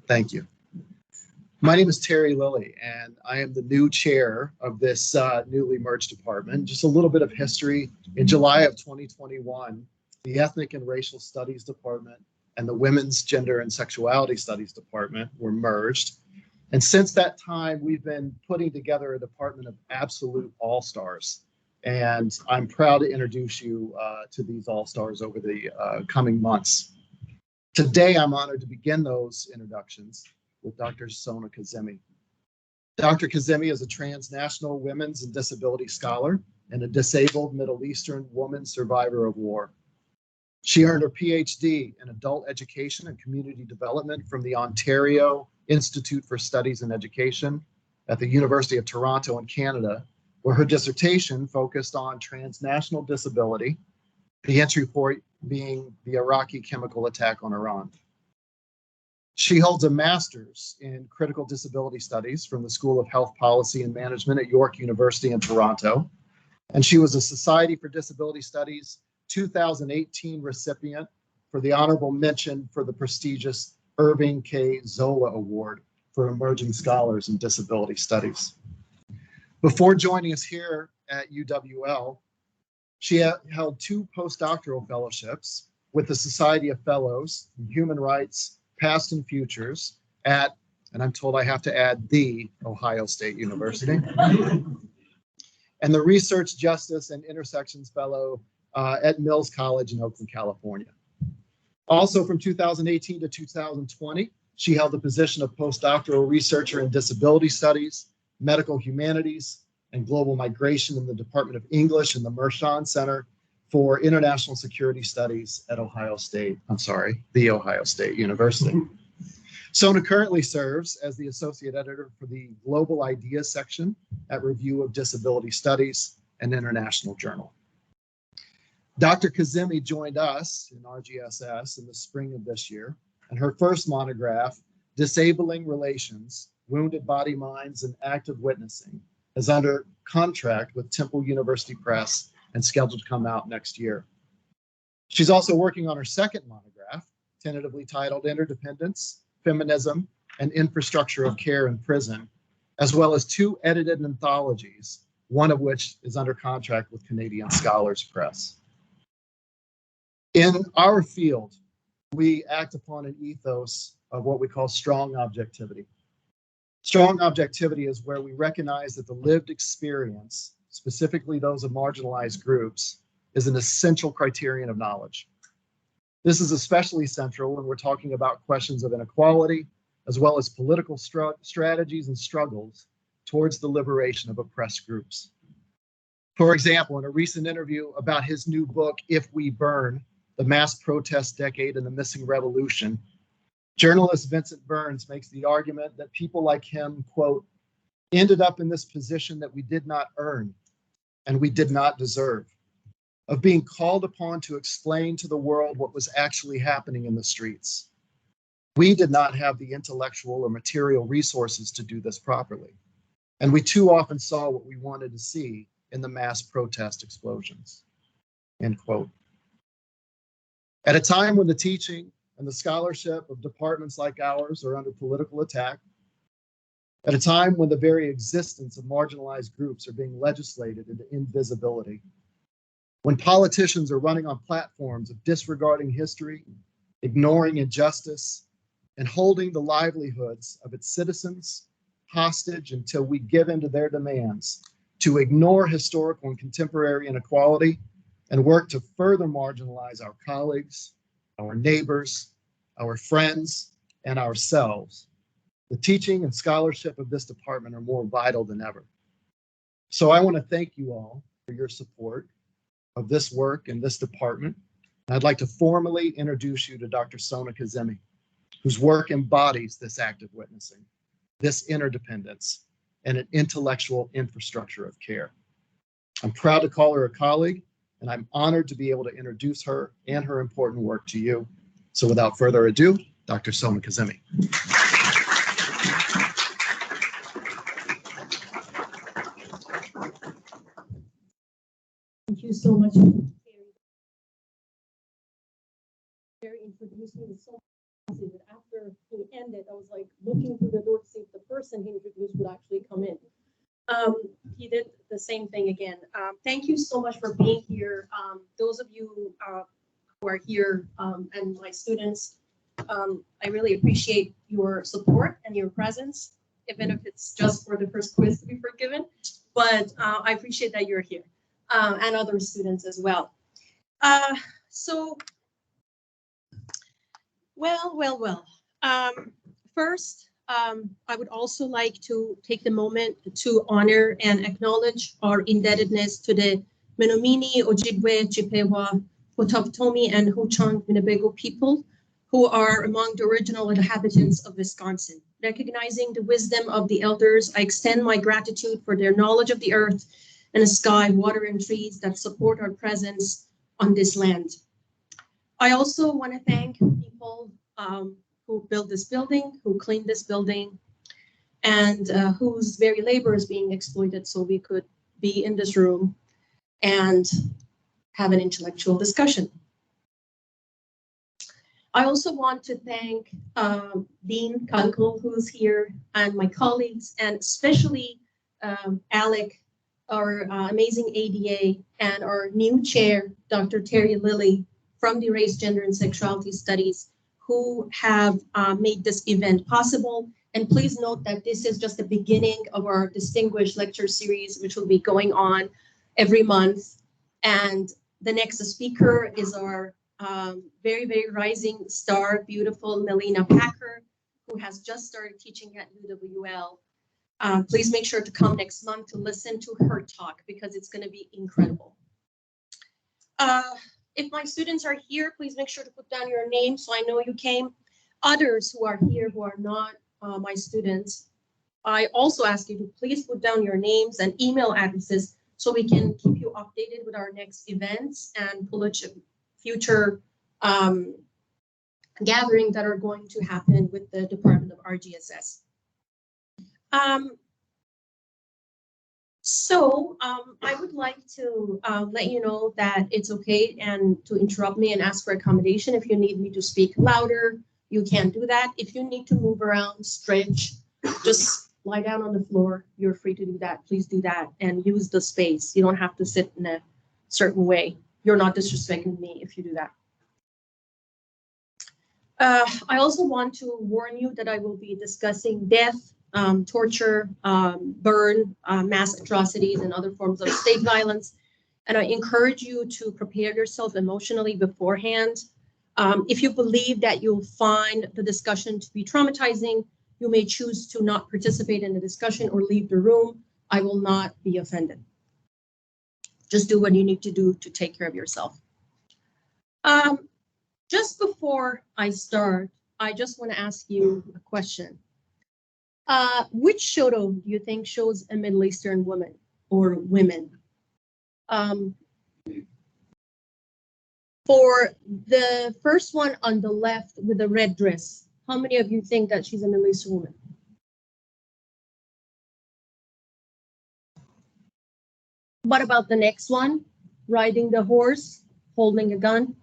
Thank you. My name is Terry Lilly, and I am the new chair of this newly merged department. Just a little bit of history. In July of 2021, the Ethnic and Racial Studies Department and the Women's Gender and Sexuality Studies Department were merged. And since that time, we've been putting together a department of absolute all-stars. And I'm proud to introduce you to these all-stars over the coming months. Today, I'm honored to begin those introductions with Dr. Sona Kazemi. Dr. Kazemi is a transnational women's and disability scholar and a disabled Middle Eastern woman survivor of war. She earned her PhD in adult education and community development from the Ontario Institute for Studies in Education at the University of Toronto in Canada, where her dissertation focused on transnational disability, the entry point being the Iraqi chemical attack on Iran. She holds a master's in critical disability studies from the School of Health Policy and Management at York University in Toronto. And she was a Society for Disability Studies 2018 recipient for the honorable mention for the prestigious Irving K. Zola Award for Emerging Scholars in Disability Studies. Before joining us here at UWL, she held 2 postdoctoral fellowships with the Society of Fellows in Human Rights, Past and Futures at, and I'm told I have to add, the Ohio State University, and the Research Justice and Intersections Fellow at Mills College in Oakland, California. Also from 2018 to 2020, she held the position of postdoctoral researcher in disability studies, medical humanities, and global migration in the Department of English and the Mershon Center for International Security Studies at the Ohio State University. Sona currently serves as the associate editor for the Global Ideas section at Review of Disability Studies, an international journal. Dr. Kazemi joined us in RGSS in the spring of this year, and her first monograph, Disabling Relations, Wounded Body Minds and Active Witnessing, is under contract with Temple University Press and scheduled to come out next year. She's also working on her second monograph, tentatively titled Interdependence, Feminism, and Infrastructure of Care in Prison, as well as 2 edited anthologies, one of which is under contract with Canadian Scholars Press. In our field, we act upon an ethos of what we call strong objectivity. Strong objectivity is where we recognize that the lived experience, specifically those of marginalized groups, is an essential criterion of knowledge. This is especially central when we're talking about questions of inequality, as well as political strategies and struggles towards the liberation of oppressed groups. For example, in a recent interview about his new book, If We Burn, The Mass Protest Decade and the Missing Revolution, journalist Vincent Burns makes the argument that people like him, quote, ended up in this position that we did not earn and we did not deserve, of being called upon to explain to the world what was actually happening in the streets. We did not have the intellectual or material resources to do this properly, and we too often saw what we wanted to see in the mass protest explosions, end quote. At a time when the teaching and the scholarship of departments like ours are under political attack, at a time when the very existence of marginalized groups are being legislated into invisibility, when politicians are running on platforms of disregarding history, ignoring injustice, and holding the livelihoods of its citizens hostage until we give in to their demands to ignore historical and contemporary inequality and work to further marginalize our colleagues, our neighbors, our friends, and ourselves, the teaching and scholarship of this department are more vital than ever. So I want to thank you all for your support of this work in this department. And I'd like to formally introduce you to Dr. Sona Kazemi, whose work embodies this active witnessing, this interdependence, and an intellectual infrastructure of care. I'm proud to call her a colleague, and I'm honored to be able to introduce her and her important work to you. So without further ado, Dr. Sona Kazemi. Thank you so much, Terry, for introducing me so After he ended, I was like looking through the door to see if the person he introduced would actually come in. He did the same thing again. Thank you so much for being here. Those of you who are here and my students, I really appreciate your support and your presence, even if it's just for the first quiz to be forgiven. But I appreciate that you're here and other students as well. Well. First, I would also like to take the moment to honor and acknowledge our indebtedness to the Menominee, Ojibwe, Chippewa, Potawatomi, and Ho-Chunk Winnebago people who are among the original inhabitants of Wisconsin. Recognizing the wisdom of the elders, I extend my gratitude for their knowledge of the earth and the sky, water, and trees that support our presence on this land. I also want to thank people who built this building, who cleaned this building, and whose very labor is being exploited so we could be in this room and have an intellectual discussion. I also want to thank Dean Kunkel, who's here, and my colleagues, and especially Alec, our amazing ADA, and our new chair, Dr. Terry Lilly, from the Race, Gender, and Sexuality Studies, who have made this event possible. And please note that this is just the beginning of our distinguished lecture series, which will be going on every month. And the next speaker is our very, very rising star, beautiful Melina Packer, who has just started teaching at UWL. Please make sure to come next month to listen to her talk because it's going to be incredible. If my students are here, please make sure to put down your name so I know you came. Others who are here who are not my students, I also ask you to please put down your names and email addresses so we can keep you updated with our next events and future gatherings that are going to happen with the Department of RGSS. I would like to let you know that it's okay and to interrupt me and ask for accommodation. If you need me to speak louder, you can do that. If you need to move around, stretch, just lie down on the floor. You're free to do that. Please do that and use the space. You don't have to sit in a certain way. You're not disrespecting me if you do that. I also want to warn you that I will be discussing death, torture, burn, mass atrocities, and other forms of state violence. And I encourage you to prepare yourself emotionally beforehand. If you believe that you'll find the discussion to be traumatizing, you may choose to not participate in the discussion or leave the room. I will not be offended. Just do what you need to do to take care of yourself. Just before I start, I just want to ask you a question. Which photo do you think shows a Middle Eastern woman or women? For the first one on the left with the red dress, how many of you think that she's a Middle Eastern woman? What about the next one? Riding the horse, holding a gun?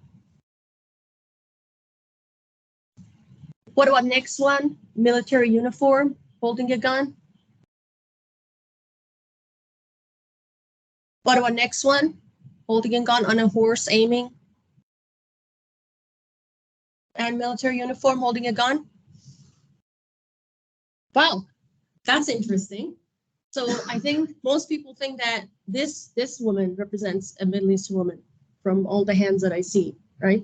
What about next one? Military uniform, holding a gun? What about next one? Holding a gun on a horse, aiming? And military uniform, holding a gun? Wow, that's interesting. So I think most people think that this woman represents a Middle Eastern woman from all the hands that I see, right?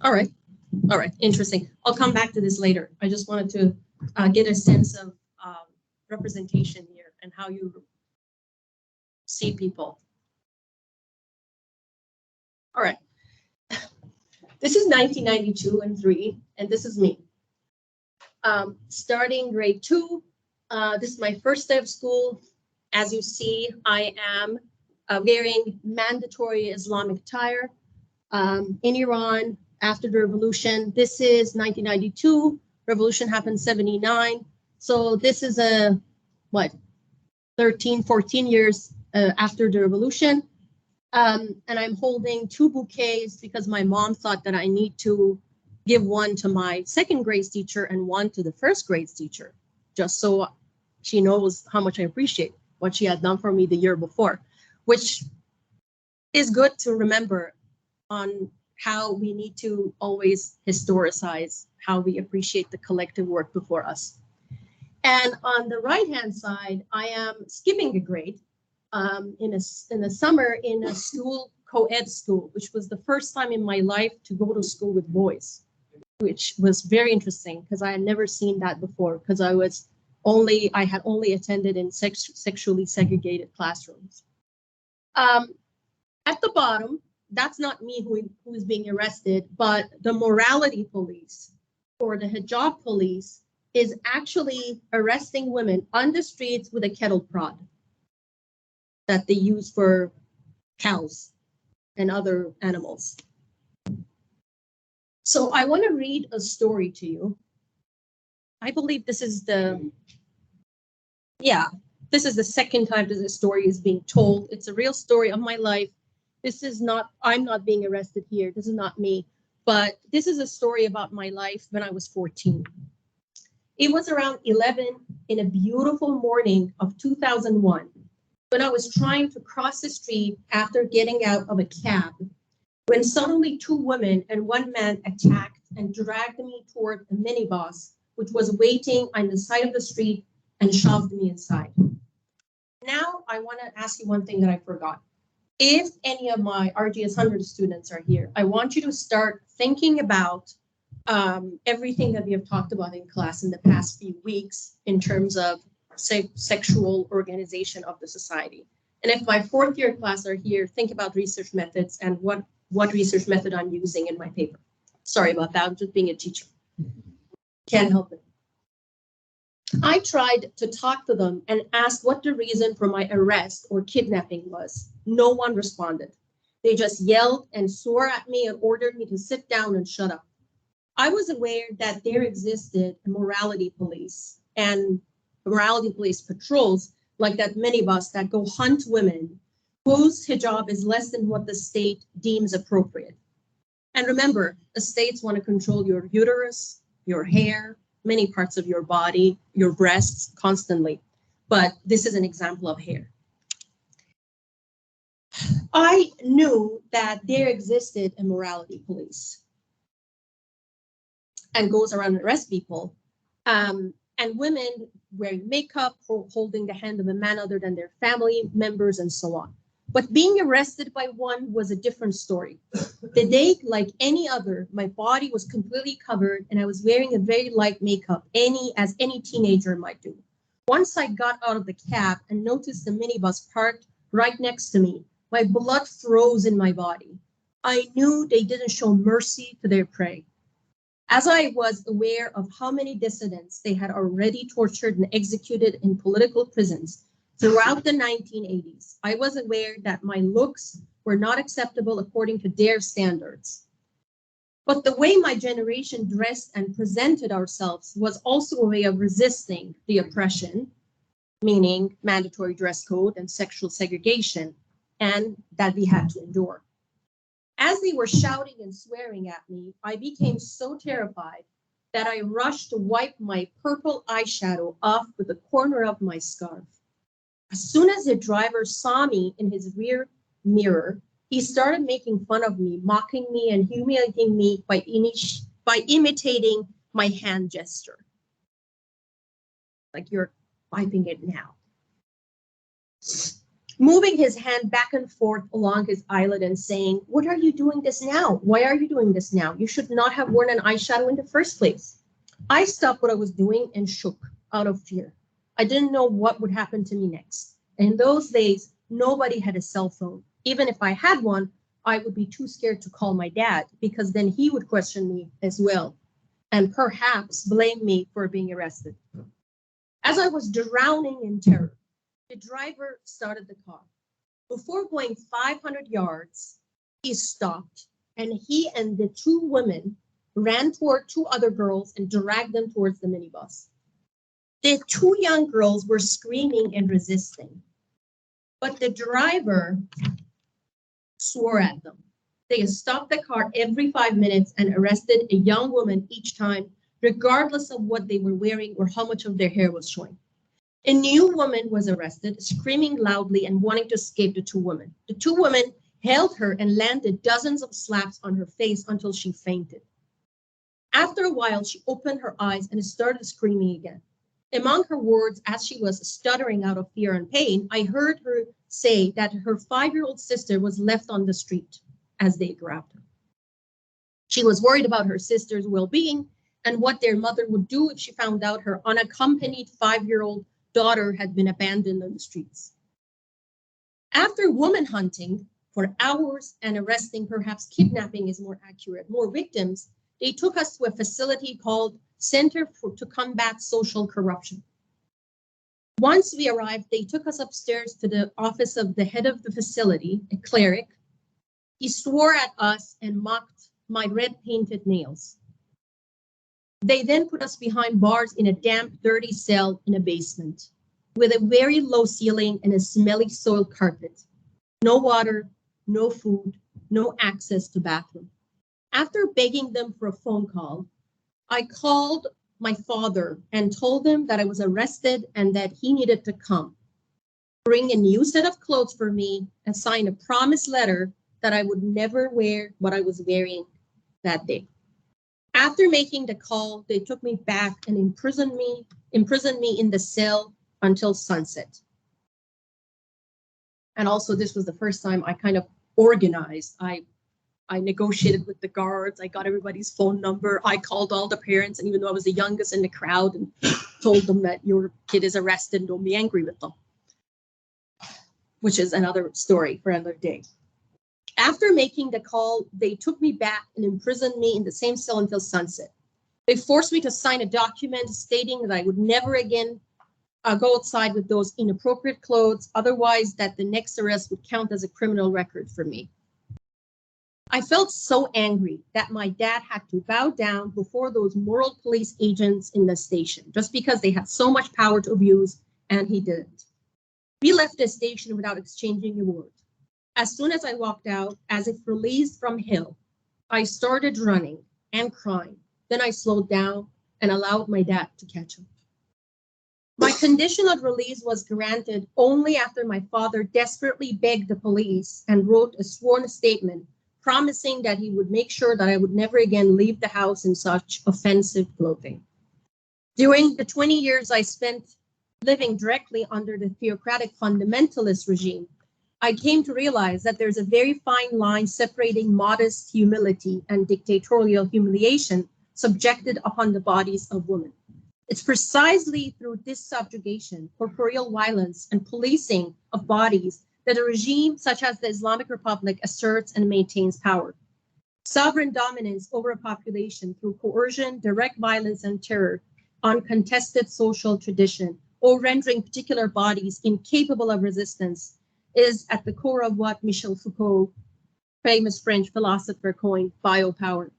All right, interesting. I'll come back to this later. I just wanted to get a sense of representation here and how you see people. All right. This is 1992 and 3, and this is me. Starting grade 2, this is my first day of school. As you see, I am wearing mandatory Islamic attire in Iran after the revolution. This is 1992. Revolution happened 79. So this is a, 13, 14 years after the revolution. And I'm holding 2 bouquets because my mom thought that I need to give one to my second grade teacher and one to the first grade teacher, just so she knows how much I appreciate what she had done for me the year before, which is good to remember on how we need to always historicize how we appreciate the collective work before us. And on the right-hand side, I am skipping a grade in the summer in a school, co-ed school, which was the first time in my life to go to school with boys, which was very interesting because I had never seen that before because I had only attended in sexually segregated classrooms. At the bottom, that's not me who is being arrested, but the morality police or the hijab police is actually arresting women on the streets with a kettle prod that they use for cows and other animals. So I want to read a story to you. I believe this is the second time this story is being told. It's a real story of my life. I'm not being arrested here. This is not me, but this is a story about my life when I was 14. It was around 11 in a beautiful morning of 2001 when I was trying to cross the street after getting out of a cab, when suddenly two women and one man attacked and dragged me toward a minibus, which was waiting on the side of the street and shoved me inside. Now, I want to ask you one thing that I forgot. If any of my RGS 100 students are here, I want you to start thinking about everything that we have talked about in class in the past few weeks in terms of sexual organization of the society. And if my fourth year class are here, think about research methods and what research method I'm using in my paper. Sorry about that, I'm just being a teacher. Can't help it. I tried to talk to them and ask what the reason for my arrest or kidnapping was. No one responded. They just yelled and swore at me and ordered me to sit down and shut up. I was aware that there existed a morality police and morality police patrols like that minibus that go hunt women whose hijab is less than what the state deems appropriate. And remember, the states want to control your uterus, your hair, many parts of your body, your breasts constantly. But this is an example of hair. I knew that there existed a morality police and goes around and arrest people. And women wearing makeup, holding the hand of a man other than their family members, and so on. But being arrested by one was a different story. The day, like any other, my body was completely covered and I was wearing a very light makeup, as any teenager might do. Once I got out of the cab and noticed the minibus parked right next to me, my blood froze in my body. I knew they didn't show mercy to their prey. As I was aware of how many dissidents they had already tortured and executed in political prisons throughout the 1980s, I was aware that my looks were not acceptable according to their standards. But the way my generation dressed and presented ourselves was also a way of resisting the oppression, meaning mandatory dress code and sexual segregation, and that we had to endure. As they were shouting and swearing at me, I became so terrified that I rushed to wipe my purple eyeshadow off with the corner of my scarf. As soon as the driver saw me in his rear mirror, he started making fun of me, mocking me and humiliating me by imitating my hand gesture. Like you're wiping it now. Moving his hand back and forth along his eyelid and saying, "What are you doing this now? Why are you doing this now? You should not have worn an eyeshadow in the first place." I stopped what I was doing and shook out of fear. I didn't know what would happen to me next. In those days, nobody had a cell phone. Even if I had one, I would be too scared to call my dad because then he would question me as well and perhaps blame me for being arrested. As I was drowning in terror, the driver started the car. Before going 500 yards, he stopped and he and the two women ran toward two other girls and dragged them towards the minibus. The two young girls were screaming and resisting, but the driver swore at them They stopped the car every 5 minutes and arrested a young woman each time, regardless of what they were wearing or how much of their hair was showing. A new woman was arrested, screaming loudly and wanting to escape the two women. The two women held her and landed dozens of slaps on her face until she fainted. After a while, she opened her eyes and started screaming again. Among her words, as she was stuttering out of fear and pain, I heard her say that her 5-year-old sister was left on the street as they grabbed her. She was worried about her sister's well-being and what their mother would do if she found out her unaccompanied 5-year-old daughter had been abandoned on the streets. After woman hunting for hours and arresting, perhaps kidnapping is more accurate, more victims, they took us to a facility called Center to Combat Social Corruption. Once we arrived, they took us upstairs to the office of the head of the facility, a cleric. He swore at us and mocked my red painted nails. They then put us behind bars in a damp, dirty cell in a basement with a very low ceiling and a smelly soiled carpet. No water, no food, no access to bathroom. After begging them for a phone call, I called my father and told him that I was arrested and that he needed to come, bring a new set of clothes for me, and sign a promise letter that I would never wear what I was wearing that day. After making the call, they took me back and imprisoned me in the cell until sunset. And also, this was the first time I kind of organized. I negotiated with the guards. I got everybody's phone number. I called all the parents, and even though I was the youngest in the crowd, and told them that your kid is arrested and don't be angry with them, which is another story for another day. After making the call, they took me back and imprisoned me in the same cell until sunset. They forced me to sign a document stating that I would never again go outside with those inappropriate clothes, otherwise that the next arrest would count as a criminal record for me. I felt so angry that my dad had to bow down before those moral police agents in the station, just because they had so much power to abuse, and he didn't. We left the station without exchanging a word. As soon as I walked out, as if released from hell, I started running and crying. Then I slowed down and allowed my dad to catch up. My conditional release was granted only after my father desperately begged the police and wrote a sworn statement promising that he would make sure that I would never again leave the house in such offensive clothing. During the 20 years I spent living directly under the theocratic fundamentalist regime, I came to realize that there's a very fine line separating modest humility and dictatorial humiliation subjected upon the bodies of women. It's precisely through this subjugation, corporeal violence, and policing of bodies that a regime such as the Islamic Republic asserts and maintains power. Sovereign dominance over a population through coercion, direct violence, and terror, uncontested social tradition, or rendering particular bodies incapable of resistance is at the core of what Michel Foucault, famous French philosopher, coined biopower.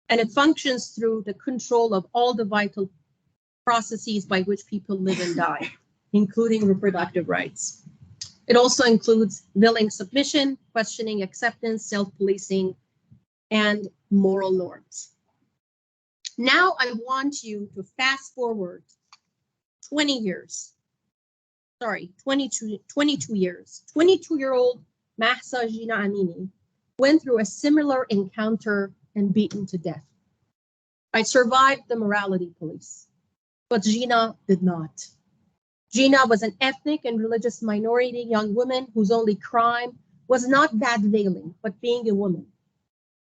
And it functions through the control of all the vital processes by which people live and die, including reproductive rights. It also includes willing submission, questioning acceptance, self-policing, and moral norms. Now I want you to fast forward 22 years. 22-year-old Mahsa Amini went through a similar encounter and beaten to death. I survived the morality police, but Gina did not. Gina was an ethnic and religious minority young woman whose only crime was not bad veiling, but being a woman.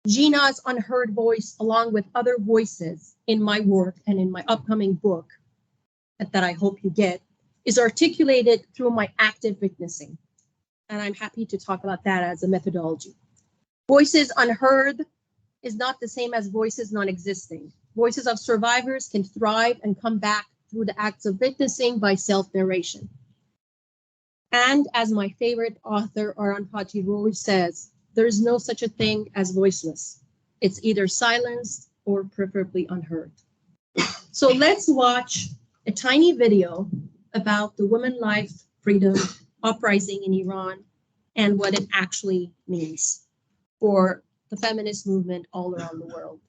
Gina's unheard voice, along with other voices in my work and in my upcoming book that I hope you get, is articulated through my active witnessing. And I'm happy to talk about that as a methodology. Voices unheard is not the same as voices non-existing. Voices of survivors can thrive and come back through the acts of witnessing by self-narration. And as my favorite author, Orhan Pamuk says, there is no such a thing as voiceless. It's either silenced or preferably unheard. So let's watch a tiny video about the women life, freedom, uprising in Iran, and what it actually means. for the feminist movement all around the world.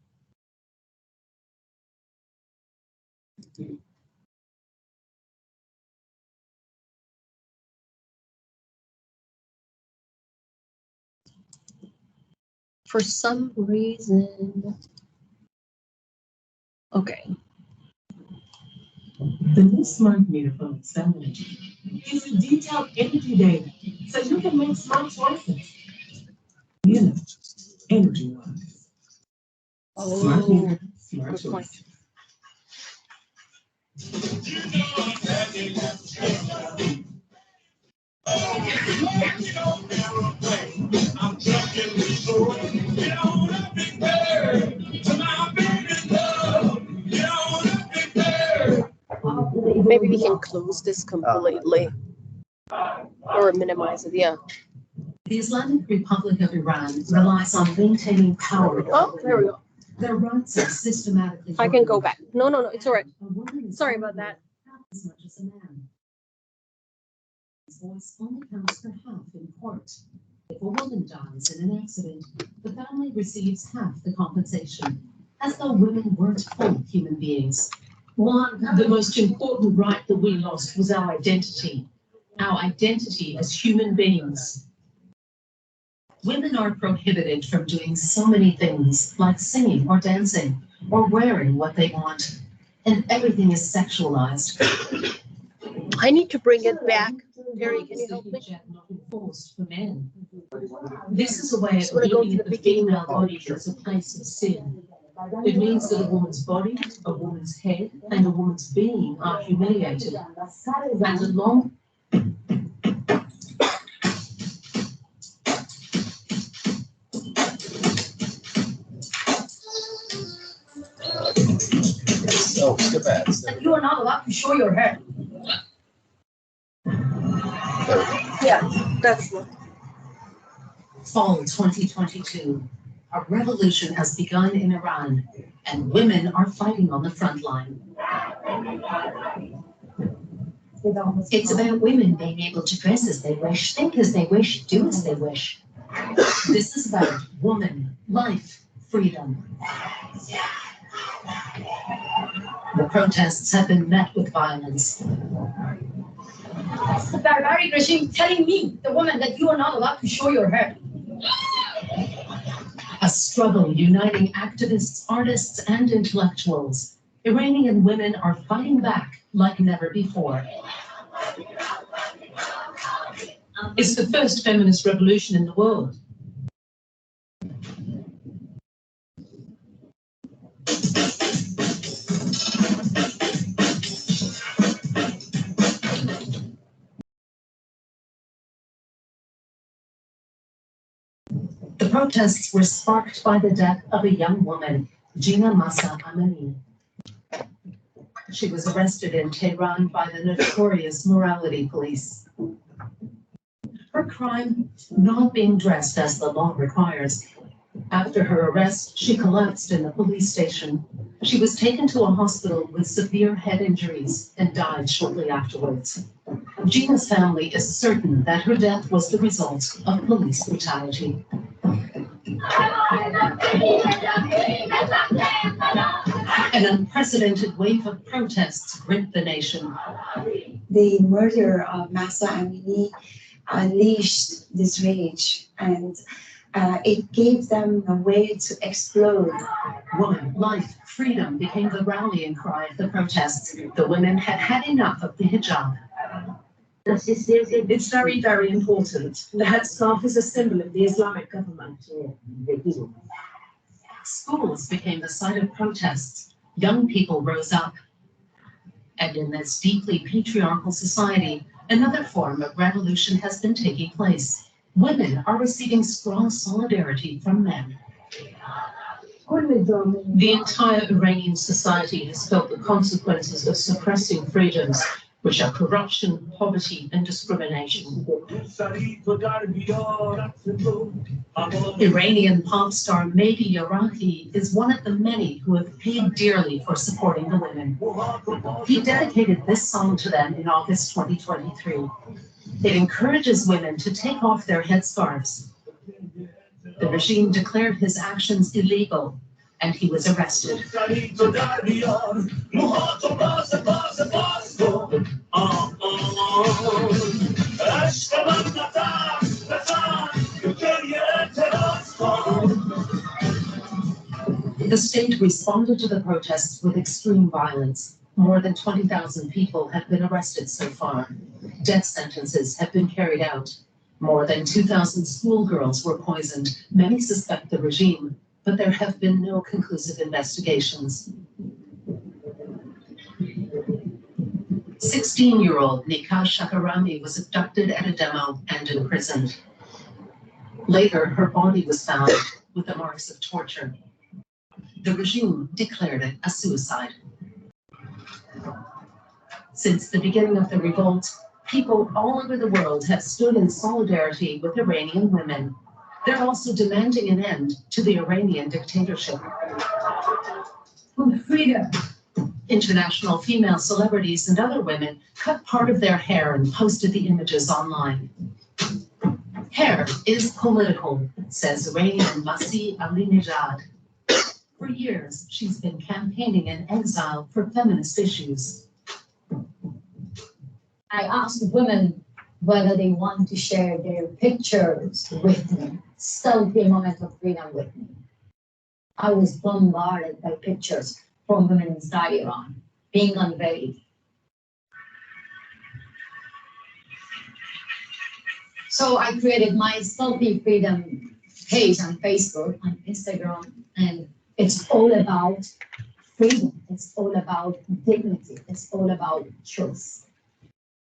For some reason, okay. The new smart meter from Feminist gives you detailed energy data so you can make smart choices. You know, energy-wise. Oh, Smart meter, smart good point. choices. Maybe we can close this completely or minimize it. Yeah. The Islamic Republic of Iran relies on maintaining power. Oh, there we go. Their rights are systematically. I can go back. No, it's all right. A woman is Sorry about that. half as much as a man. His voice only counts for half in court. If a woman dies in an accident, the family receives half the compensation, as though women weren't full human beings. The most important right that we lost was our identity as human beings. Women are prohibited from doing so many things, like singing or dancing, or wearing what they want, and everything is sexualized. I need to bring it back. Terry, can you help me? Not enforced for men. This is a way of wanna go looking to at the the beginning female now. body as a place of sin. It means that a woman's body, a woman's head, and a woman's being are humiliated. And along Oh, skip ads. you are not allowed to show your head. Yeah, that's one. Fall 2022. A revolution has begun in Iran, and women are fighting on the front line. It's about women being able to dress as they wish, think as they wish, do as they wish. This is about woman, life, freedom. The protests have been met with violence. The barbaric regime telling me, the woman, that you are not allowed to show your hair. A struggle uniting activists, artists, and intellectuals. Iranian women are fighting back like never before. It's the first feminist revolution in the world. The protests were sparked by the death of a young woman, Mahsa Amini. She was arrested in Tehran by the notorious morality police. Her crime, not being dressed as the law requires. After her arrest, she collapsed in the police station. She was taken to a hospital with severe head injuries and died shortly afterwards. Gina's family is certain that her death was the result of police brutality. An unprecedented wave of protests gripped the nation. The murder of Mahsa Amini unleashed this rage, and it gave them a way to explode. Woman, life, freedom became the rallying cry of the protests. The women had had enough of the hijab. It's very, very important. The headscarf is a symbol of the Islamic government. Schools became the site of protests. Young people rose up. And in this deeply patriarchal society, another form of revolution has been taking place. Women are receiving strong solidarity from men. The entire Iranian society has felt the consequences of suppressing freedoms, which are corruption, poverty, and discrimination. Iranian pop star Mehdi Yaraki is one of the many who have paid dearly for supporting the women. He dedicated this song to them in August 2023. It encourages women to take off their headscarves. The regime declared his actions illegal, and he was arrested. The state responded to the protests with extreme violence. More than 20,000 people have been arrested so far. Death sentences have been carried out. More than 2,000 schoolgirls were poisoned. Many suspect the regime, but there have been no conclusive investigations. 16-year-old Nikah Shakarami was abducted at a demo and imprisoned. Later, her body was found with the marks of torture. The regime declared it a suicide. Since the beginning of the revolt, people all over the world have stood in solidarity with Iranian women. They're also demanding an end to the Iranian dictatorship. Freedom. International female celebrities and other women cut part of their hair and posted the images online. Hair is political, says Iranian Mahsa Amini. For years, she's been campaigning in exile for feminist issues. I asked women whether they want to share their pictures with me, selfie moment of freedom with me. I was bombarded by pictures from women inside Iran being unveiled. So I created my selfie freedom page on Facebook, on Instagram, and it's all about freedom. It's all about dignity. It's all about choice.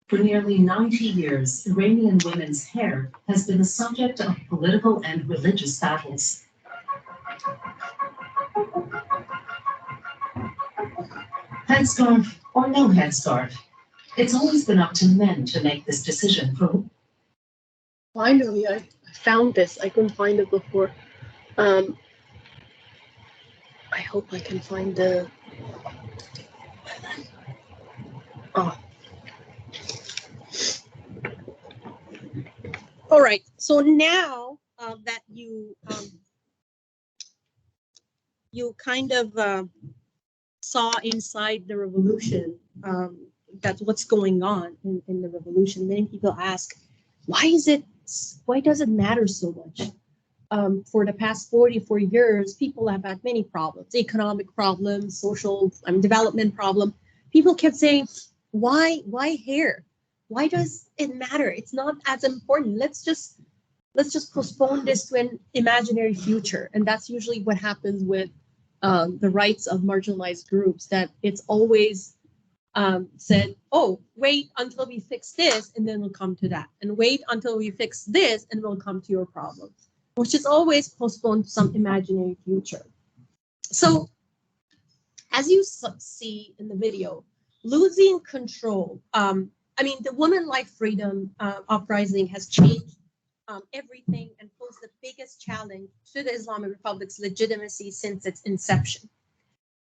For nearly 90 years, Iranian women's hair has been the subject of political and religious battles. Headscarf or no headscarf, it's always been up to men to make this decision. Finally, I found this. I couldn't find it before. I hope I can find the. Oh. All right. So now that you kind of saw inside the revolution, that's what's going on in the revolution. Many people ask, why does it matter so much? For the past 44 years, people have had many problems, economic problems, social development problem. People kept saying, why hair? Why does it matter? It's not as important. Let's just postpone this to an imaginary future. And that's usually what happens with the rights of marginalized groups, that it's always said, oh, wait until we fix this and then we'll come to that. And wait until we fix this and we'll come to your problems, which is always postponed to some imaginary future. So as you see in the video, losing control, the Women Life Freedom uprising has changed everything and posed the biggest challenge to the Islamic Republic's legitimacy since its inception.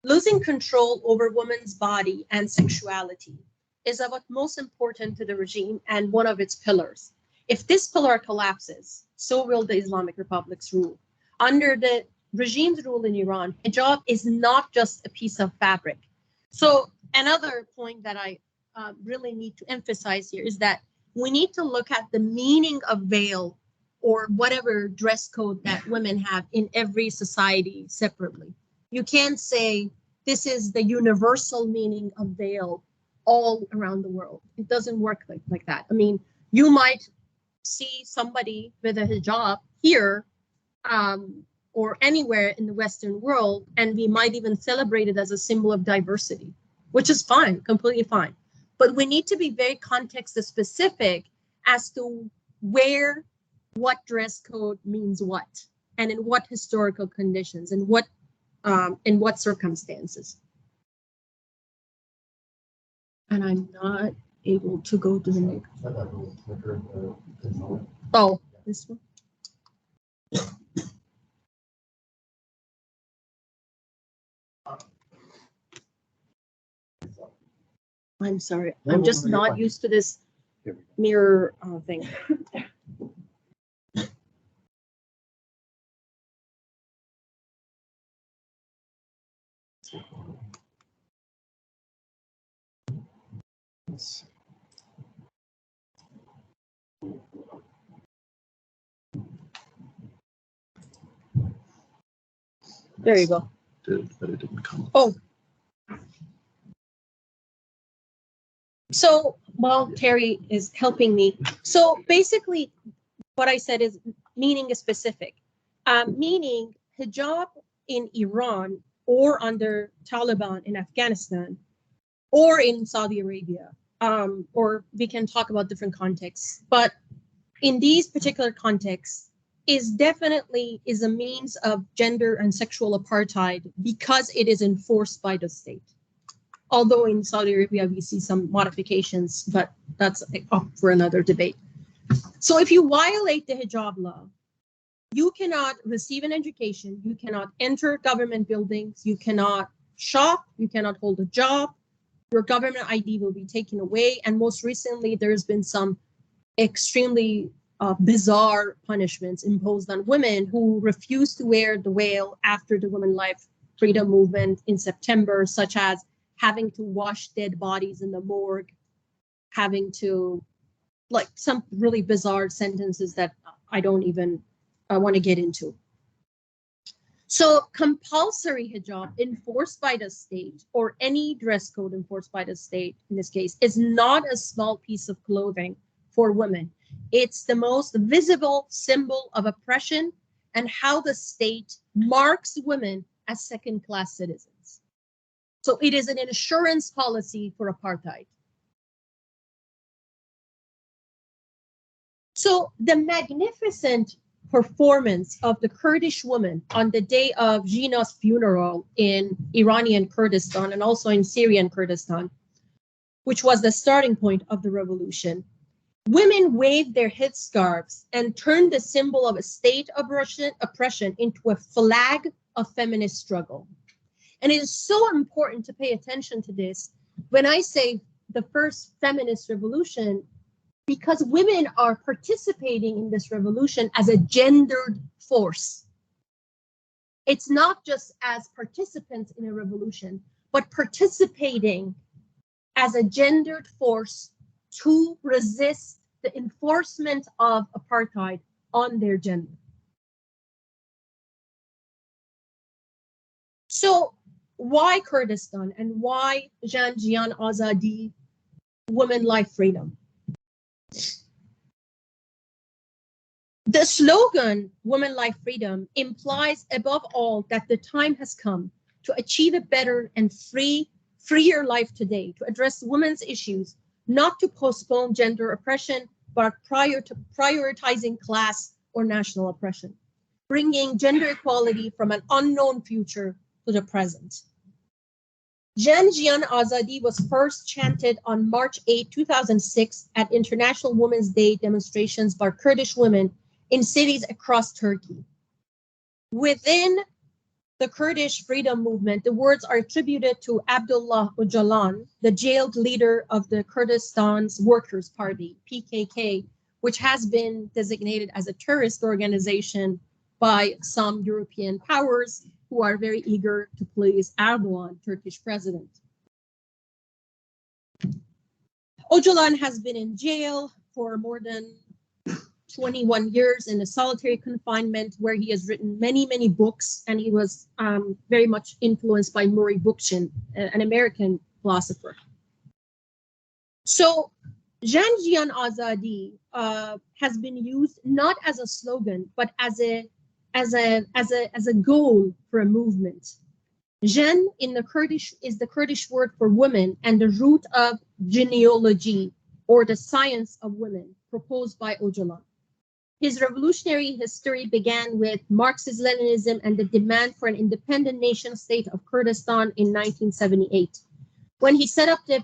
Losing control over women's body and sexuality is of utmost important to the regime and one of its pillars. If this pillar collapses, so will the Islamic Republic's rule. Under the regime's rule in Iran, hijab is not just a piece of fabric. So another point that I really need to emphasize here is that we need to look at the meaning of veil or whatever dress code that women have in every society separately. You can't say this is the universal meaning of veil all around the world. It doesn't work like that. I mean, you might see somebody with a hijab here or anywhere in the Western world, and we might even celebrate it as a symbol of diversity, which is fine, completely fine. But we need to be very context specific as to what dress code means what, and in what historical conditions, and in what circumstances. And I'm not able to go to the next. Oh, this one. I'm sorry. I'm just not used to this mirror thing. There you go. But it didn't come. Oh. So while Terry is helping me, so basically what I said is meaning is specific. Meaning hijab in Iran or under Taliban in Afghanistan or in Saudi Arabia, or we can talk about different contexts, but in these particular contexts is definitely a means of gender and sexual apartheid because it is enforced by the state. Although in Saudi Arabia, we see some modifications, but that's up for another debate. So if you violate the hijab law, you cannot receive an education, you cannot enter government buildings, you cannot shop, you cannot hold a job, your government ID will be taken away. And most recently, there's been some extremely bizarre punishments imposed on women who refuse to wear the veil after the Women Life Freedom Movement in September, such as having to wash dead bodies in the morgue, having to, like, some really bizarre sentences that I don't even want to get into. So compulsory hijab enforced by the state, or any dress code enforced by the state in this case, is not a small piece of clothing for women. It's the most visible symbol of oppression and how the state marks women as second-class citizens. So it is an insurance policy for apartheid. So the magnificent performance of the Kurdish woman on the day of Gina's funeral in Iranian Kurdistan and also in Syrian Kurdistan, which was the starting point of the revolution, women waved their headscarves and turned the symbol of a state oppression into a flag of feminist struggle. And it is so important to pay attention to this when I say the first feminist revolution, because women are participating in this revolution as a gendered force. It's not just as participants in a revolution, but participating as a gendered force to resist the enforcement of apartheid on their gender. So why Kurdistan and why Jan Jian Azadi, Women Life Freedom? The slogan, Women Life Freedom, implies above all that the time has come to achieve a better and freer life today, to address women's issues, not to postpone gender oppression, but prioritizing class or national oppression, bringing gender equality from an unknown future to the present. Jan Jian Azadi was first chanted on March 8, 2006 at International Women's Day demonstrations by Kurdish women in cities across Turkey. Within the Kurdish freedom movement, the words are attributed to Abdullah Öcalan, the jailed leader of the Kurdistan's Workers' Party, PKK, which has been designated as a terrorist organization by some European powers who are very eager to please Erdogan, Turkish president. Öcalan has been in jail for more than 21 years in a solitary confinement where he has written many, many books, and he was very much influenced by Murray Bookchin, an American philosopher. So Jan Jian Azadi has been used not as a slogan, but as a goal for a movement. Jan in the Kurdish is the Kurdish word for woman and the root of genealogy, or the science of women, proposed by Öcalan. His revolutionary history began with Marxist-Leninism and the demand for an independent nation-state of Kurdistan in 1978. When he set up the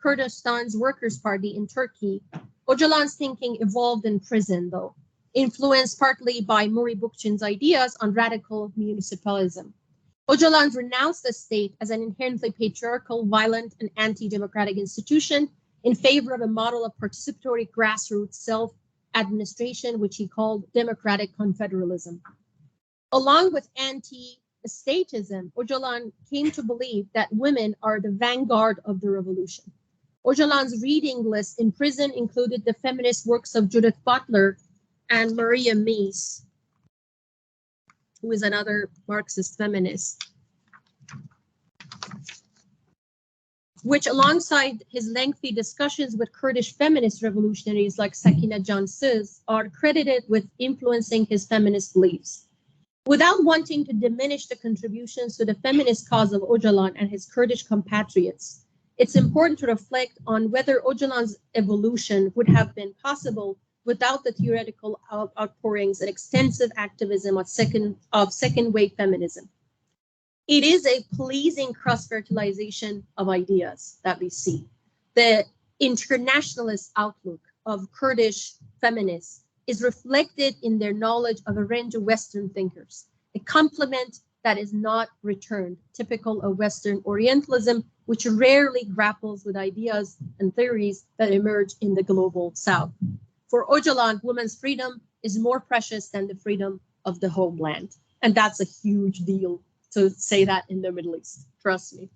Kurdistan's Workers' Party in Turkey, Öcalan's thinking evolved in prison, though, influenced partly by Murray Bookchin's ideas on radical municipalism. Öcalan renounced the state as an inherently patriarchal, violent, and anti-democratic institution in favor of a model of participatory grassroots self-administration, which he called democratic confederalism. Along with statism, Öcalan came to believe that women are the vanguard of the revolution. Öcalan's reading list in prison included the feminist works of Judith Butler and Maria Mies, who is another Marxist feminist, which alongside his lengthy discussions with Kurdish feminist revolutionaries like Sakine Cansız are credited with influencing his feminist beliefs. Without wanting to diminish the contributions to the feminist cause of Öcalan and his Kurdish compatriots, it's important to reflect on whether Öcalan's evolution would have been possible without the theoretical outpourings and extensive activism of second wave feminism. It is a pleasing cross-fertilization of ideas that we see. The internationalist outlook of Kurdish feminists is reflected in their knowledge of a range of Western thinkers, a complement that is not returned, typical of Western Orientalism, which rarely grapples with ideas and theories that emerge in the global South. For Öcalan, women's freedom is more precious than the freedom of the homeland. And that's a huge deal to say that in the Middle East, trust me.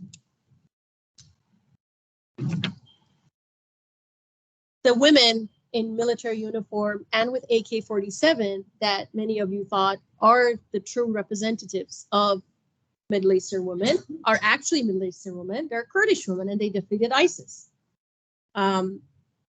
The women in military uniform and with AK-47 that many of you thought are the true representatives of Middle Eastern women are actually Middle Eastern women. They're Kurdish women and they defeated ISIS.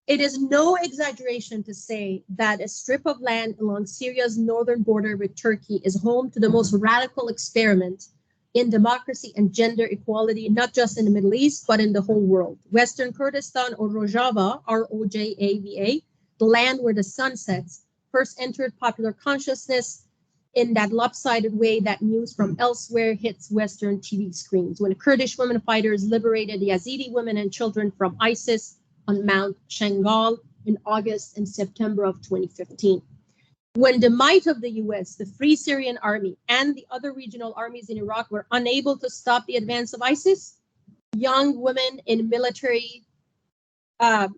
It is no exaggeration to say that a strip of land along Syria's northern border with Turkey is home to the most radical experiment in democracy and gender equality, not just in the Middle East, but in the whole world. Western Kurdistan, or Rojava, R-O-J-A-V-A, the land where the sun sets, first entered popular consciousness in that lopsided way that news from elsewhere hits Western TV screens, when Kurdish women fighters liberated Yazidi women and children from ISIS on Mount Shangal in August and September of 2015. When the might of the US, the Free Syrian Army, and the other regional armies in Iraq were unable to stop the advance of ISIS, young women in military and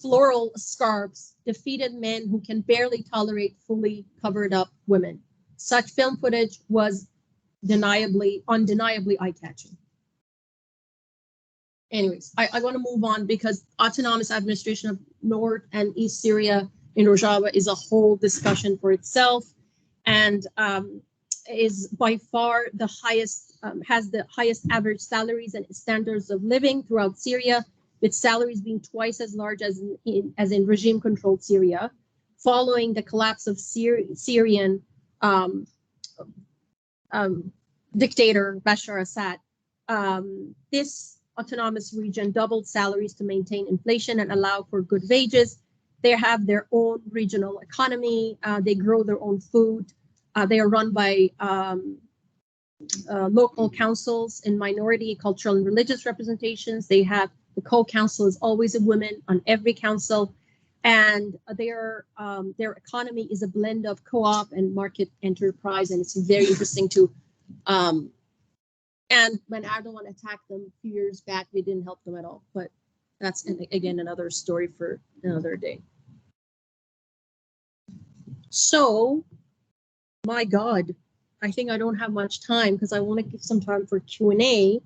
floral scarves defeated men who can barely tolerate fully covered up women. Such film footage was undeniably eye-catching. Anyways, I want to move on because autonomous administration of North and East Syria in Rojava is a whole discussion for itself, and is by far the highest, has the highest average salaries and standards of living throughout Syria, with salaries being twice as large as in regime-controlled Syria, following the collapse of Syrian dictator Bashar Assad. This autonomous region doubled salaries to maintain inflation and allow for good wages. They have their own regional economy. They grow their own food. They are run by local councils and minority, cultural, and religious representations. They have the co-council is always a woman on every council, and their economy is a blend of co-op and market enterprise, and it's very interesting to. And when Erdogan attacked them a few years back, we didn't help them at all. But that's, again, another story for another day. So, my God, I think I don't have much time because I want to give some time for Q&A.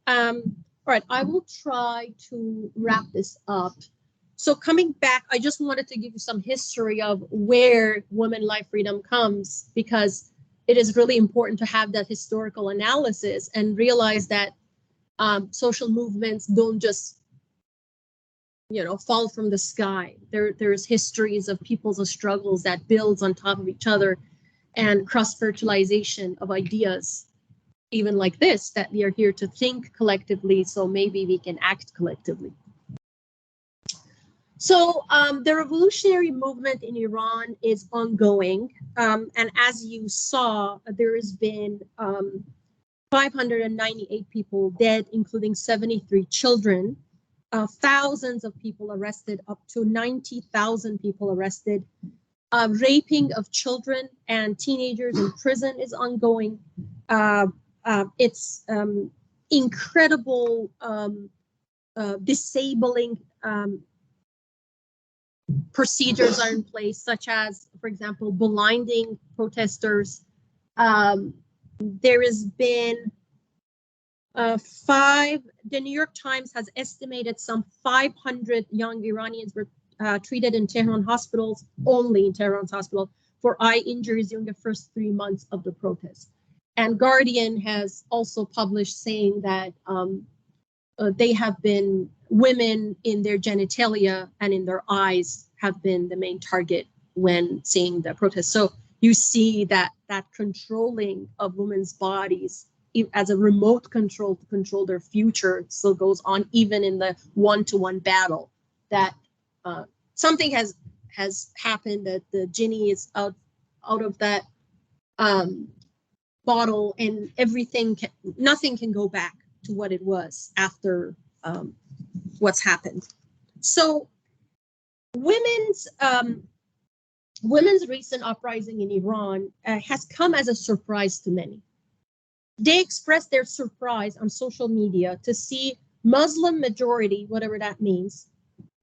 All right, I will try to wrap this up. So coming back, I just wanted to give you some history of where women, life, freedom comes, because it is really important to have that historical analysis and realize that social movements don't just, fall from the sky. There's histories of people's struggles that builds on top of each other, and cross-fertilization of ideas, even like this, that we are here to think collectively, so maybe we can act collectively. So the revolutionary movement in Iran is ongoing. And as you saw, there has been 598 people dead, including 73 children, thousands of people arrested, up to 90,000 people arrested. Raping of children and teenagers in prison is ongoing. It's incredible, disabling procedures are in place, such as, for example, blinding protesters, There has been the New York Times has estimated some 500 young Iranians were treated in Tehran hospitals, only in Tehran's hospital, for eye injuries during the first 3 months of the protest. And Guardian has also published saying that they have been, women in their genitalia and in their eyes have been the main target when seeing the protest. So you see that controlling of women's bodies as a remote control to control their future still goes on, even in the one-to-one battle. That something has happened, that the genie is out of that bottle, and nothing can go back to what it was after what's happened. So women's recent uprising in Iran has come as a surprise to many. They expressed their surprise on social media to see Muslim majority, whatever that means,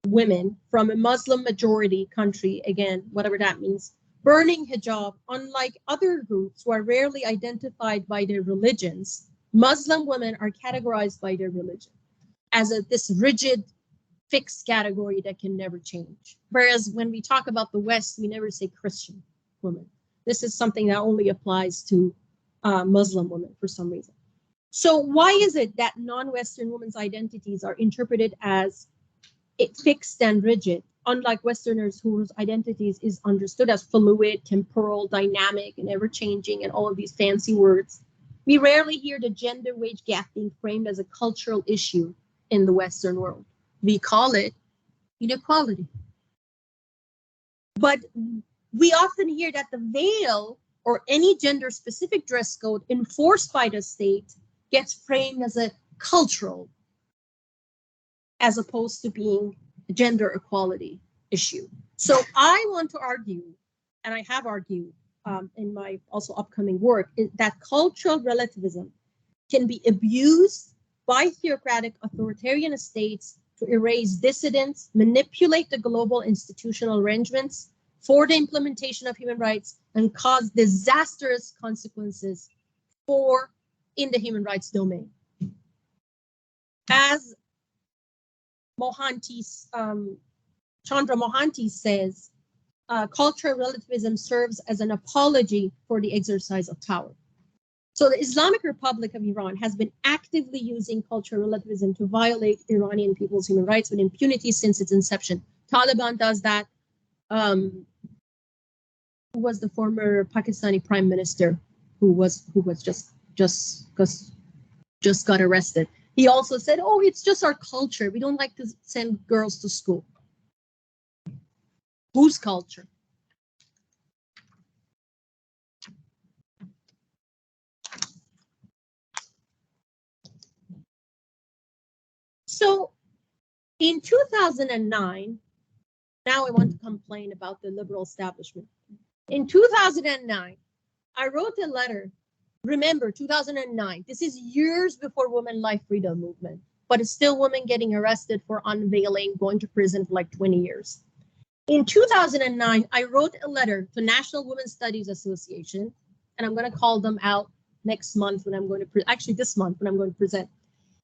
women from a Muslim majority country, again, whatever that means, burning hijab. Unlike other groups who are rarely identified by their religions, Muslim women are categorized by their religion as this rigid, fixed category that can never change. Whereas when we talk about the West, we never say Christian women. This is something that only applies to Muslim women for some reason. So why is it that non-Western women's identities are interpreted as fixed and rigid, unlike Westerners whose identities is understood as fluid, temporal, dynamic, and ever-changing, and all of these fancy words? We rarely hear the gender wage gap being framed as a cultural issue in the Western world. We call it inequality. But we often hear that the veil or any gender-specific dress code enforced by the state gets framed as a cultural, as opposed to being a gender equality issue. So I want to argue, and I have argued in my also upcoming work, is that cultural relativism can be abused by theocratic authoritarian states to erase dissidents, manipulate the global institutional arrangements for the implementation of human rights, and cause disastrous consequences in the human rights domain. As Chandra Mohanty says, cultural relativism serves as an apology for the exercise of power. So the Islamic Republic of Iran has been actively using cultural relativism to violate Iranian people's human rights with impunity since its inception. Taliban does that. Who was the former Pakistani prime minister who was just got arrested? He also said, "Oh, it's just our culture. We don't like to send girls to school." Whose culture? So in 2009, now I want to complain about the liberal establishment. In 2009, I wrote a letter. Remember, 2009, this is years before Women Life Freedom Movement, but it's still women getting arrested for unveiling, going to prison for like 20 years. In 2009, I wrote a letter to National Women's Studies Association, and I'm going to call them out next month when I'm going to, actually this month when I'm going to present,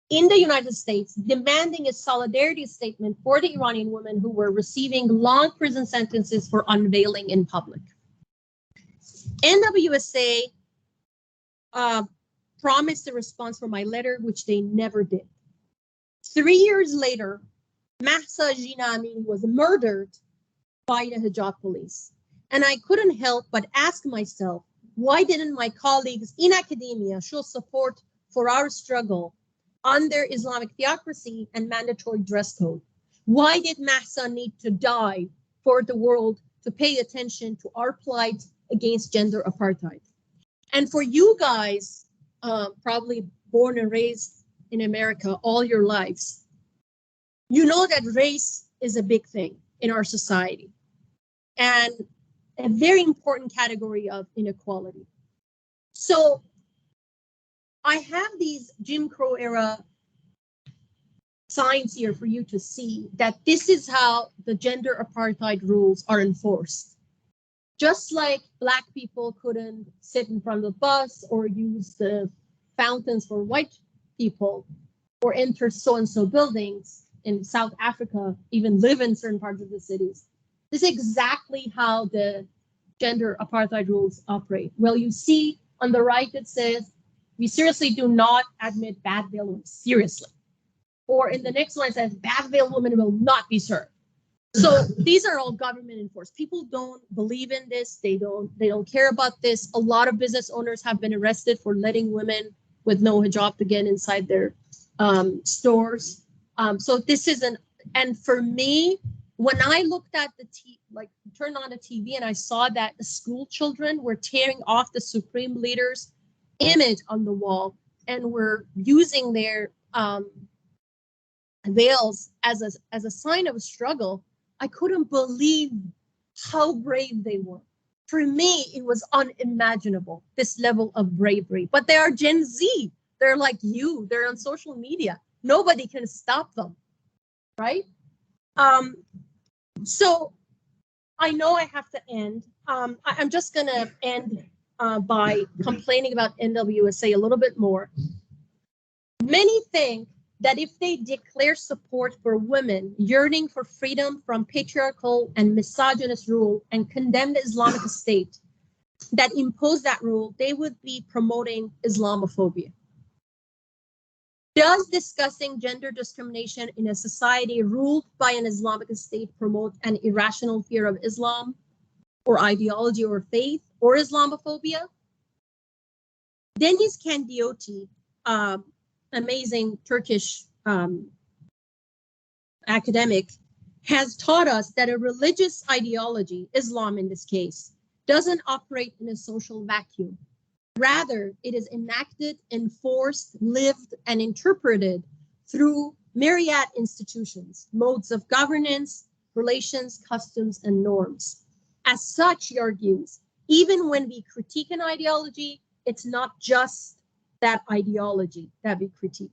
in the United States, demanding a solidarity statement for the Iranian women who were receiving long prison sentences for unveiling in public. NWSA promised a response for my letter, which they never did. 3 years later, Mahsa Amini was murdered by the hijab police. And I couldn't help but ask myself, why didn't my colleagues in academia show support for our struggle under Islamic theocracy and mandatory dress code? Why did Mahsa need to die for the world to pay attention to our plight against gender apartheid? And for you guys, probably born and raised in America all your lives, you know that race is a big thing in our society and a very important category of inequality. So I have these Jim Crow era signs here for you to see that this is how the gender apartheid rules are enforced. Just like Black people couldn't sit in front of the bus or use the fountains for white people or enter so-and-so buildings in South Africa, even live in certain parts of the cities. This is exactly how the gender apartheid rules operate. Well, you see on the right, it says, we seriously do not admit bad veil women, seriously. Or in the next one, it says, bad veil women will not be served. So these are all government enforced. People don't believe in this. They don't care about this. A lot of business owners have been arrested for letting women with no hijab to get inside their stores. So this isn't, and for me, when I looked at the turned on the TV and I saw that the school children were tearing off the Supreme Leader's image on the wall and were using their veils as a sign of a struggle, I couldn't believe how brave they were. For me, it was unimaginable, this level of bravery. But they are Gen Z. They're like you. They're on social media. Nobody can stop them, right? So I know I have to end. I'm just going to end by complaining about NWSA a little bit more. Many think that if they declare support for women yearning for freedom from patriarchal and misogynist rule and condemn the Islamic State that impose that rule, they would be promoting Islamophobia. Does discussing gender discrimination in a society ruled by an Islamic State promote an irrational fear of Islam or ideology or faith or Islamophobia? Deniz Kendioti, amazing Turkish academic, has taught us that a religious ideology, Islam in this case, doesn't operate in a social vacuum. Rather, it is enacted, enforced, lived, and interpreted through myriad institutions, modes of governance, relations, customs, and norms. As such, he argues, even when we critique an ideology, it's not just that ideology that we critique,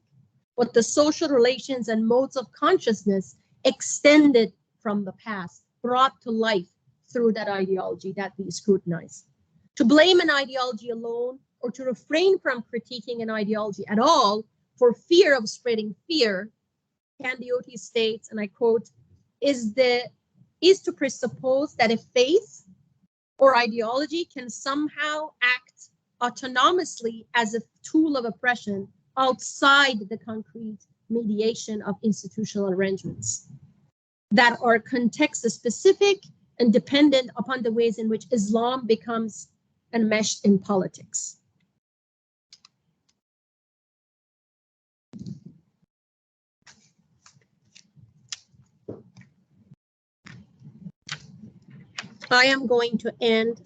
but the social relations and modes of consciousness extended from the past, brought to life through that ideology that we scrutinize. To blame an ideology alone or to refrain from critiquing an ideology at all for fear of spreading fear, Candioti states, and I quote, is to presuppose that a faith or ideology can somehow act autonomously as a tool of oppression outside the concrete mediation of institutional arrangements that are context-specific and dependent upon the ways in which Islam becomes enmeshed in politics. I am going to end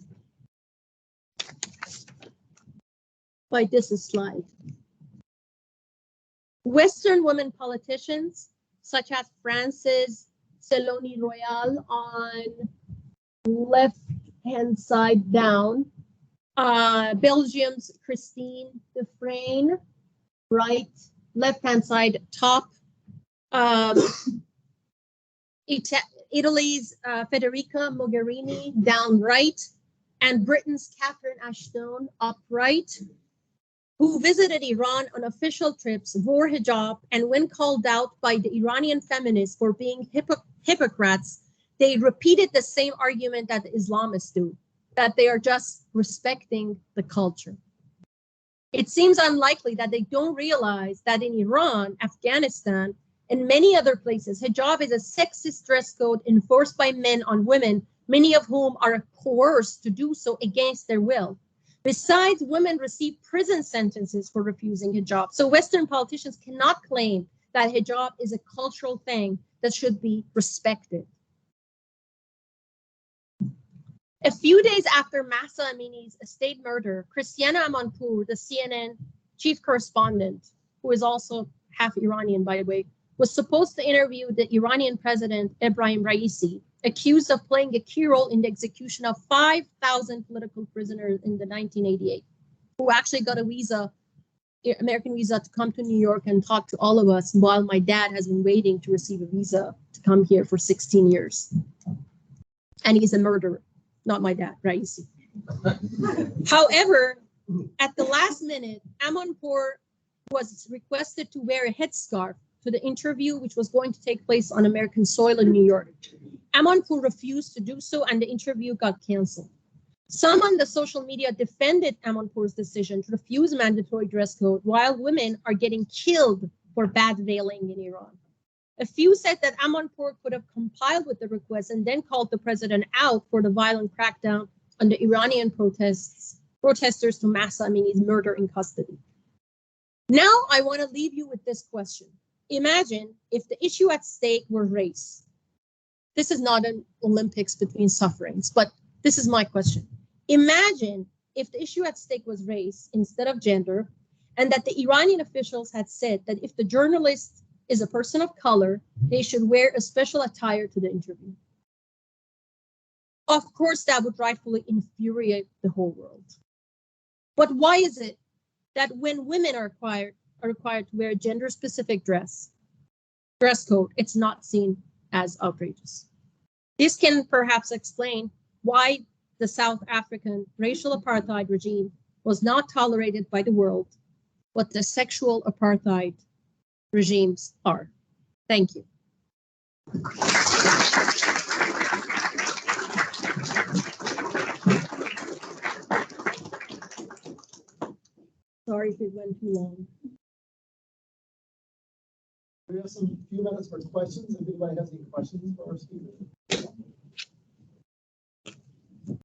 by this slide. Western women politicians, such as France's Céline Royal on left-hand side down, Belgium's Christine Dufresne, right, left-hand side top, Italy's Federica Mogherini down right, and Britain's Catherine Ashton up right, who visited Iran on official trips, wore hijab, and when called out by the Iranian feminists for being hypocrites, they repeated the same argument that the Islamists do, that they are just respecting the culture. It seems unlikely that they don't realize that in Iran, Afghanistan, and many other places, hijab is a sexist dress code enforced by men on women, many of whom are coerced to do so against their will. Besides, women receive prison sentences for refusing hijab. So Western politicians cannot claim that hijab is a cultural thing that should be respected. A few days after Mahsa Amini's state murder, Christiana Amanpour, the CNN chief correspondent, who is also half Iranian, by the way, was supposed to interview the Iranian president, Ebrahim Raisi, accused of playing a key role in the execution of 5,000 political prisoners in the 1988, who actually got a visa, American visa, to come to New York and talk to all of us while my dad has been waiting to receive a visa to come here for 16 years. And he's a murderer. not my dad, Raisi. However, at the last minute, Amanpour was requested to wear a headscarf to the interview, which was going to take place on American soil in New York. Amanpour refused to do so, and the interview got canceled. Some on the social media defended Amanpour's decision to refuse mandatory dress code, while women are getting killed for bad veiling in Iran. A few said that Amanpour could have complied with the request and then called the president out for the violent crackdown on the Iranian protesters to Mahsa Amini's murder in custody. Now I want to leave you with this question. Imagine if the issue at stake were race. This is not an Olympics between sufferings, but this is my question. Imagine if the issue at stake was race instead of gender, and that the Iranian officials had said that if the journalist is a person of color, they should wear a special attire to the interview. Of course, that would rightfully infuriate the whole world. But why is it that when women are required to wear a gender-specific dress code, it's not seen as outrageous? This can perhaps explain why the South African racial apartheid regime was not tolerated by the world, but the sexual apartheid regimes are. Thank you. Sorry if it went too long. We have some few minutes for questions. If anybody has any questions for our speaker.